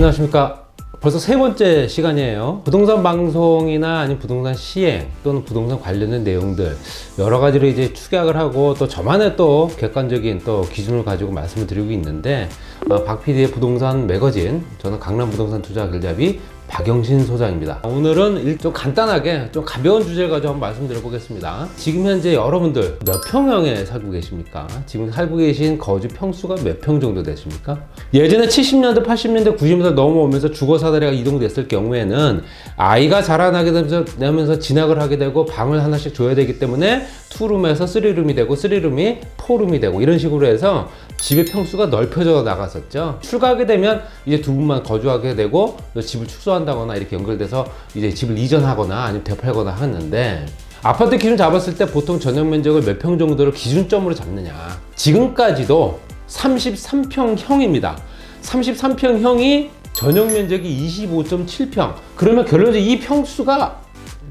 안녕하십니까. 벌써 세 번째 시간이에요. 부동산 방송이나 아니면 부동산 시행 또는 부동산 관련된 내용들 여러 가지로 이제 축약을 하고 또 저만의 또 객관적인 또 기준을 가지고 말씀을 드리고 있는데 박 PD의 부동산 매거진, 저는 강남 부동산 투자 길잡이 박영신 소장입니다. 오늘은 좀 간단하게 좀 가벼운 주제를 가지고 한번 말씀드려 보겠습니다. 지금 현재 여러분들 몇 평형에 살고 계십니까? 지금 살고 계신 거주 평수가 몇 평 정도 되십니까? 예전에 70년대, 80년대, 90년대 넘어오면서 주거 사다리가 이동됐을 경우에는 아이가 자라나게 되면서 진학을 하게 되고 방을 하나씩 줘야 되기 때문에 투룸에서 쓰리룸이 되고 쓰리룸이 포룸이 되고 이런 식으로 해서 집의 평수가 넓혀져 나갔었죠. 출가하게 되면 이제 두 분만 거주하게 되고 집을 축소한다거나 이렇게 연결돼서 이제 집을 이전하거나 아니면 되팔거나 하는데, 아파트 기준 잡았을 때 보통 전용 면적을 몇 평 정도를 기준점으로 잡느냐. 지금까지도 33평형입니다. 33평형이 전용 면적이 25.7평. 그러면 결론적으로 이 평수가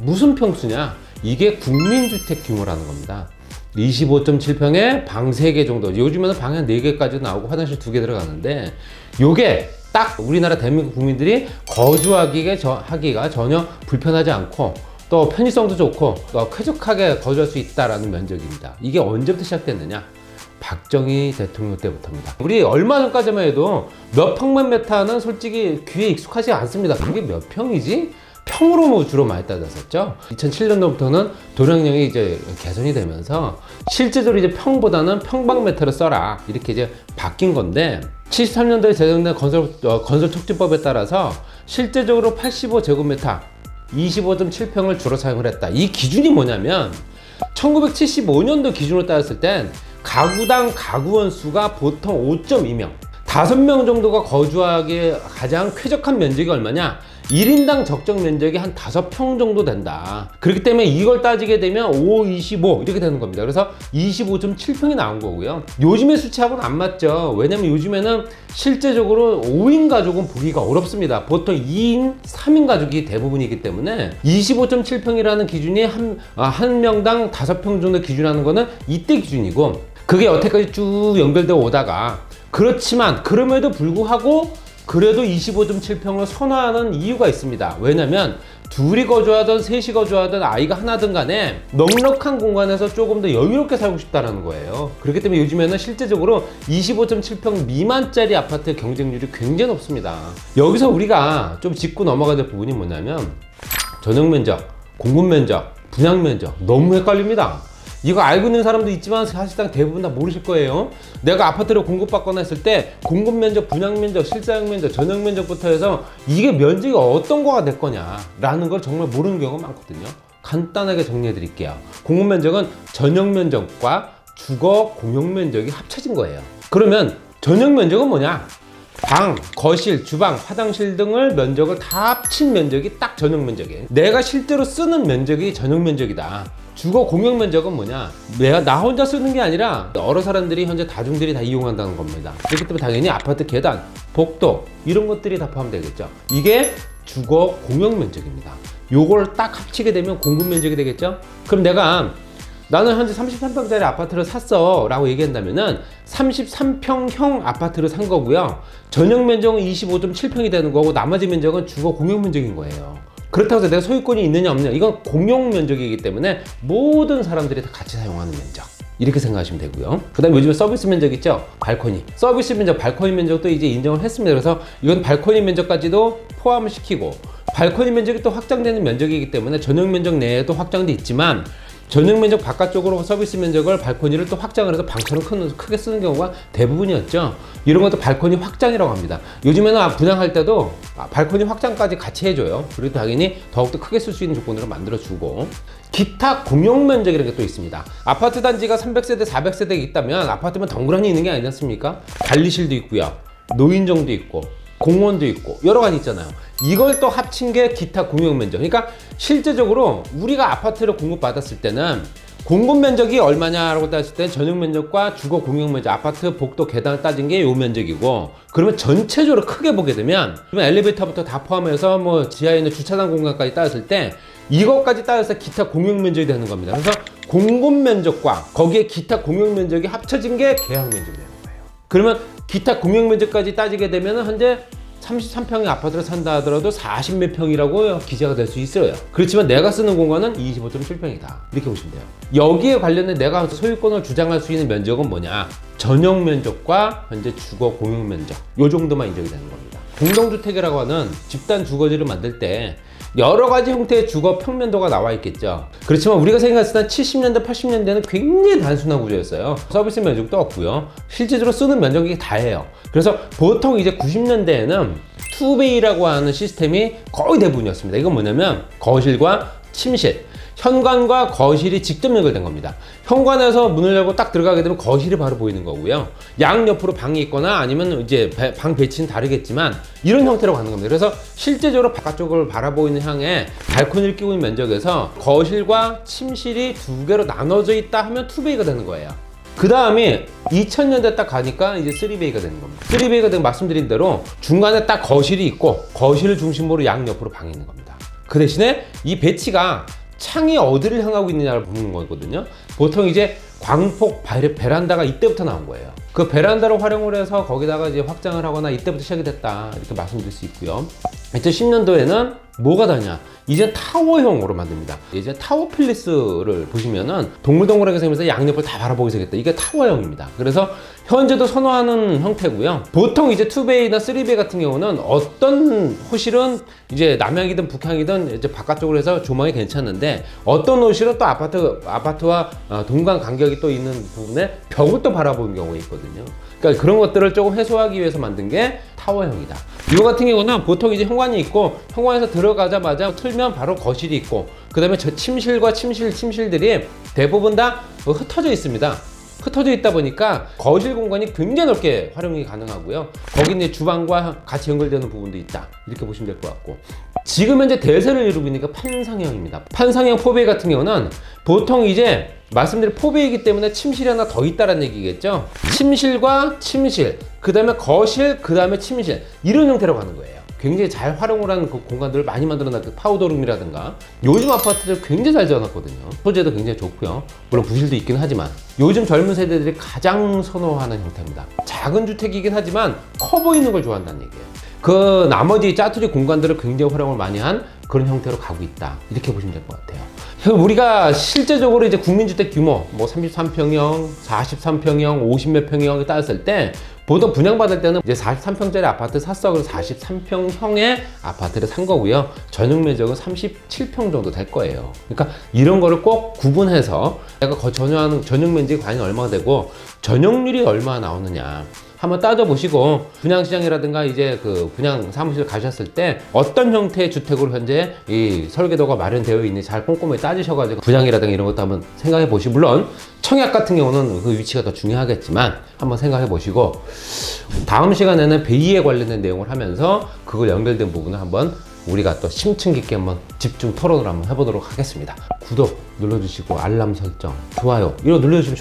무슨 평수냐? 이게 국민주택 규모라는 겁니다. 25.7평에 방 3개 정도, 요즘에는 방이 한 4개까지 나오고 화장실 2개 들어가는데, 요게 딱 우리나라 대한민국 국민들이 거주하기가 전혀 불편하지 않고 또 편의성도 좋고 또 쾌적하게 거주할 수 있다는 면적입니다. 이게 언제부터 시작됐느냐? 박정희 대통령 때부터입니다. 우리 얼마 전까지만 해도 몇 평방미터는 솔직히 귀에 익숙하지 않습니다. 그게 몇 평이지? 평으로 주로 많이 따졌었죠. 2007년도부터는 도량령이 이제 개선이 되면서 실제적으로 이제 평보다는 평방미터를 써라 이렇게 이제 바뀐 건데, 73년도에 제정된 건설촉진법에 따라서 실제적으로 85제곱미터 25.7평을 주로 사용을 했다. 이 기준이 뭐냐면 1975년도 기준으로 따졌을 땐 가구당 가구원 수가 보통 5.2명, 5명 정도가 거주하기에 가장 쾌적한 면적이 얼마냐? 1인당 적정 면적이 한 5평 정도 된다. 그렇기 때문에 이걸 따지게 되면 5, 25 이렇게 되는 겁니다. 그래서 25.7평이 나온 거고요. 요즘의 수치하고는 안 맞죠. 왜냐면 요즘에는 실제적으로 5인 가족은 보기가 어렵습니다. 보통 2인, 3인 가족이 대부분이기 때문에 25.7평이라는 기준이 한 명당 5평 정도 기준하는 거는 이때 기준이고, 그게 여태까지 쭉 연결되어 오다가, 그렇지만 그럼에도 불구하고 그래도 25.7평을 선호하는 이유가 있습니다. 왜냐면 둘이 거주하든 셋이 거주하든 아이가 하나든 간에 넉넉한 공간에서 조금 더 여유롭게 살고 싶다는 거예요. 그렇기 때문에 요즘에는 실제적으로 25.7평 미만짜리 아파트 경쟁률이 굉장히 높습니다. 여기서 우리가 좀 짚고 넘어가야 될 부분이 뭐냐면, 전용 면적, 공급 면적, 분양 면적 너무 헷갈립니다. 이거 알고 있는 사람도 있지만 사실상 대부분 다 모르실 거예요. 내가 아파트를 공급받거나 했을 때 공급 면적, 분양 면적, 실사용 면적, 전용 면적부터 해서 이게 면적이 어떤 거가 될 거냐라는 걸 정말 모르는 경우가 많거든요. 간단하게 정리해 드릴게요. 공급 면적은 전용 면적과 주거 공용 면적이 합쳐진 거예요. 그러면 전용 면적은 뭐냐? 방, 거실, 주방, 화장실 등을 면적을 다 합친 면적이 딱 전용 면적이에요. 내가 실제로 쓰는 면적이 전용 면적이다. 주거 공용 면적은 뭐냐? 나 혼자 쓰는 게 아니라 여러 사람들이, 현재 다중들이 다 이용한다는 겁니다. 그렇기 때문에 당연히 아파트 계단, 복도 이런 것들이 다 포함되겠죠. 이게 주거 공용 면적입니다. 요걸 딱 합치게 되면 공급 면적이 되겠죠. 그럼 나는 현재 33평짜리 아파트를 샀어 라고 얘기한다면은 33평형 아파트를 산 거고요. 전용 면적은 25.7평이 되는 거고 나머지 면적은 주거 공용 면적인 거예요. 그렇다고 해서 내가 소유권이 있느냐 없느냐, 이건 공용 면적이기 때문에 모든 사람들이 다 같이 사용하는 면적, 이렇게 생각하시면 되고요. 그 다음에 요즘에 서비스 면적 있죠? 발코니. 서비스 면적, 발코니 면적도 이제 인정을 했습니다. 그래서 이건 발코니 면적까지도 포함을 시키고, 발코니 면적이 또 확장되는 면적이기 때문에 전용 면적 내에도 확장돼 있지만 전용 면적 바깥쪽으로 서비스 면적을, 발코니를 또 확장을 해서 방처럼 크게 쓰는 경우가 대부분이었죠. 이런 것도 발코니 확장이라고 합니다. 요즘에는 분양할 때도 발코니 확장까지 같이 해줘요. 그리고 당연히 더욱더 크게 쓸 수 있는 조건으로 만들어주고, 기타 공용 면적이라는 게 또 있습니다. 아파트 단지가 300세대, 400세대 있다면 아파트면 덩그러니 있는 게 아니지 않습니까? 관리실도 있고요, 노인정도 있고, 공원도 있고 여러 가지 있잖아요. 이걸 또 합친 게 기타 공용 면적. 그러니까 실제적으로 우리가 아파트를 공급받았을 때는 공급 면적이 얼마냐라고 따졌을 때 전용 면적과 주거 공용 면적, 아파트 복도 계단을 따진 게 요 면적이고, 그러면 전체적으로 크게 보게 되면, 그러면 엘리베이터부터 다 포함해서 뭐 지하에 있는 주차장 공간까지 따졌을 때 이것까지 따져서 기타 공용 면적이 되는 겁니다. 그래서 공급 면적과 거기에 기타 공용 면적이 합쳐진 게 계약 면적이 되는 거예요. 그러면 기타 공용 면적까지 따지게 되면 현재 33평의 아파트를 산다 하더라도 40몇 평이라고 기재가 될 수 있어요. 그렇지만 내가 쓰는 공간은 25.7평이다. 이렇게 보시면 돼요. 여기에 관련된 내가 소유권을 주장할 수 있는 면적은 뭐냐? 전용 면적과 현재 주거 공용 면적, 요 정도만 인정이 되는 겁니다. 공동주택이라고 하는 집단 주거지를 만들 때 여러 가지 형태의 주거 평면도가 나와 있겠죠. 그렇지만 우리가 생각했을 때 70년대, 80년대는 굉장히 단순한 구조였어요. 서비스 면적도 없고요. 실제적으로 쓰는 면적이 다예요. 그래서 보통 이제 90년대에는 투베이라고 하는 시스템이 거의 대부분이었습니다. 이건 뭐냐면 거실과 침실, 현관과 거실이 직접 연결된 겁니다. 현관에서 문을 열고 딱 들어가게 되면 거실이 바로 보이는 거고요. 양옆으로 방이 있거나 아니면 이제 방 배치는 다르겠지만 이런 형태로 가는 겁니다. 그래서 실제적으로 바깥쪽을 바라보이는 향에 발코니를 끼고 있는 면적에서 거실과 침실이 두 개로 나눠져 있다 하면 투베이가 되는 거예요. 그 다음에 2000년대 딱 가니까 이제 3베이가 되는 겁니다. 3베이가 되면 말씀드린 대로 중간에 딱 거실이 있고 거실을 중심으로 양옆으로 방이 있는 겁니다. 그 대신에 이 배치가 창이 어디를 향하고 있느냐를 보는 거거든요. 보통 이제 광폭 베란다가 이때부터 나온 거예요. 그 베란다를 활용을 해서 거기다가 이제 확장을 하거나 이때부터 시작이 됐다, 이렇게 말씀드릴 수 있고요. 2010년도에는 뭐가 다냐? 이제 타워형으로 만듭니다. 이제 타워 필리스를 보시면은 동글동글하게 생기면서 양옆을 다 바라보게 생겼다. 이게 타워형입니다. 그래서 현재도 선호하는 형태고요. 보통 이제 2베이나 3베이 같은 경우는 어떤 호실은 이제 남향이든 북향이든 이제 바깥쪽으로 해서 조망이 괜찮은데 어떤 호실은 또 아파트와 동간 간격이 또 있는 부분에 벽을 또 바라보는 경우가 있거든요. 그러니까 그런 것들을 조금 해소하기 위해서 만든 게 타워형이다. 이거 같은 경우는 보통 이제 현관이 있고 현관에서 들어가자마자 틀면 바로 거실이 있고 그 다음에 저 침실과 침실들이 대부분 다 흩어져 있습니다. 흩어져 있다 보니까 거실 공간이 굉장히 넓게 활용이 가능하고요. 거기 이제 주방과 같이 연결되는 부분도 있다, 이렇게 보시면 될 것 같고, 지금 현재 대세를 이루고 있는 게 판상형입니다. 판상형 4베이 같은 경우는 보통 이제 말씀드린 4베이이기 때문에 침실이 하나 더 있다는 얘기겠죠. 침실과 침실, 그 다음에 거실, 그 다음에 침실, 이런 형태로 가는 거예요. 굉장히 잘 활용을 하는 그 공간들을 많이 만들어놨, 그 파우더룸이라든가 요즘 아파트들 굉장히 잘 지어놨거든요. 소재도 굉장히 좋고요. 물론 부실도 있긴 하지만 요즘 젊은 세대들이 가장 선호하는 형태입니다. 작은 주택이긴 하지만 커 보이는 걸 좋아한다는 얘기예요. 그 나머지 짜투리 공간들을 굉장히 활용을 많이 한 그런 형태로 가고 있다, 이렇게 보시면 될 것 같아요. 우리가 실제적으로 이제 국민주택 규모 뭐 33평형, 43평형, 50몇 평형에 따졌을 때 보통 분양받을 때는 이제 43평짜리 아파트 샀어. 그래서 43평형의 아파트를 산 거고요. 전용 면적은 37평 정도 될 거예요. 그러니까 이런 거를 꼭 구분해서 내가 전용 면적이 과연 얼마가 되고 전용률이 얼마나 나오느냐 한번 따져보시고, 분양시장이라든가 이제 그 분양 사무실 가셨을 때 어떤 형태의 주택으로 현재 이 설계도가 마련되어 있는지 잘 꼼꼼히 따지셔가지고 분양이라든가 이런 것도 한번 생각해 보시고, 물론 청약 같은 경우는 그 위치가 더 중요하겠지만 한번 생각해 보시고, 다음 시간에는 베이에 관련된 내용을 하면서 그걸 연결된 부분을 한번 우리가 또 심층 깊게 한번 집중 토론을 한번 해보도록 하겠습니다. 구독 눌러주시고 알람 설정, 좋아요 이거 눌러주시면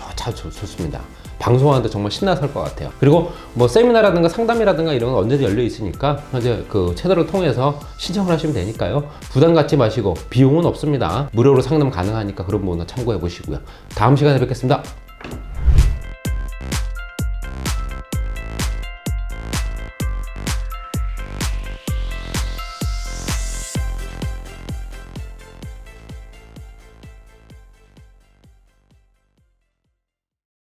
좋습니다. 방송하는데 정말 신나서 할 것 같아요. 그리고 뭐 세미나라든가 상담이라든가 이런 건 언제든 열려 있으니까 현재 그 채널을 통해서 신청을 하시면 되니까요. 부담 갖지 마시고, 비용은 없습니다. 무료로 상담 가능하니까 그런 부분은 참고해 보시고요. 다음 시간에 뵙겠습니다.